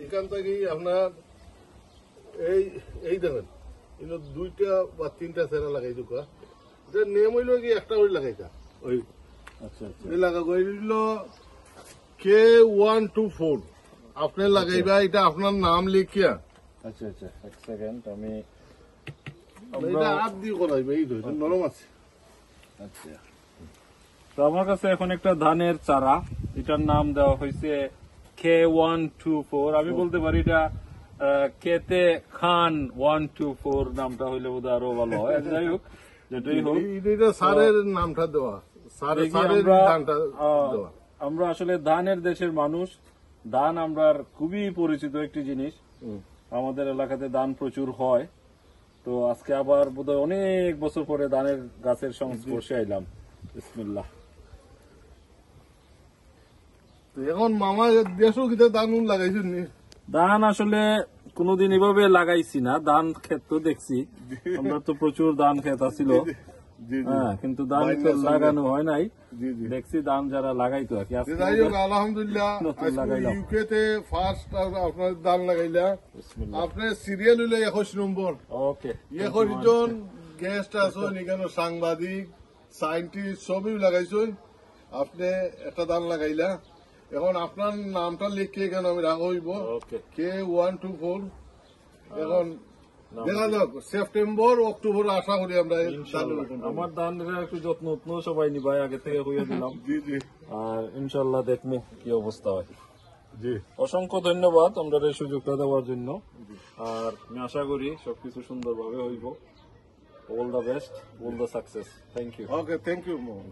এখান থেকেই আপনার এই দেখেন দুইটা বা তিনটা চেরা লাগাই দুকা নেম হইল কি একটা ওই লাগাইতা ওই লাগাবো K124 আপনি লাগাইবা এটা আপনার নাম লিখিয়া। আচ্ছা আচ্ছা এক সেকেন্ড আমি এটা হাত দিয়ে করাইবে এই তো নরম আছে। আচ্ছা তো আমার কাছে এখন একটা ধানের চারা, এটার নাম দেওয়া হয়েছে K124। আমি বলতে পারি এটা কেতে খান 124 নামটা হইলে বোধ আরো ভালো হয়। যাই হোক যেটাই হোক এটা সারের নামটা দেওয়া, আমরা আসলে ধানের দেশের মানুষ। ধান আমরা খুবই পরিচিত একটি জিনিস, আমাদের এলাকাতে ধান প্রচুর হয়। তো আজকে আবার বোধহয় অনেক বছর পরে ধানের গাছের সংস্পর্শে আইলাম। বিসমিল্লাহ। এখন মামা দেশও কিতা ধান লাগাইছেন নি? ধান আসলে কোনোদিন এভাবে লাগাইছি না, ধান ক্ষেত তো দেখছি, আমরা তো প্রচুর ধান ক্ষেত আছিল, হ্যাঁ, কিন্তু ধান লাগানো হয় নাই। দেখছি ধান যারা লাগাইতো আর কি। আলহামদুলিল্লাহ ইউকেতে ফার্স্ট আপনার ধান লাগাইলা, আপনার সিরিয়াল হইলে 21 নম্বর। ওকে, 21 জন গেস্ট আছেন এখানে, সাংবাদিক, সায়েন্টিস্ট সবই লাগাইছেন। আপনি একটা ধান লাগাইলা, এখন আপনার নামটা লিখে এখানে আমি রাখা হইব K124। এখন দেখা যাক সেপ্টেম্বর অক্টোবর আশা করি আমরা আমার ধানের একটু যত্ন সবাই নিবাই, আগে থেকে হইয়া দিলাম। আর ইনশাল্লাহ দেখবো কি অবস্থা হয়। জি, অসংখ্য ধন্যবাদ আমরা এই সুযোগটা দেওয়ার জন্য। আর আমি আশা করি সবকিছু সুন্দরভাবে হইব। All the best, all the success. Thank you. Okay, thank you.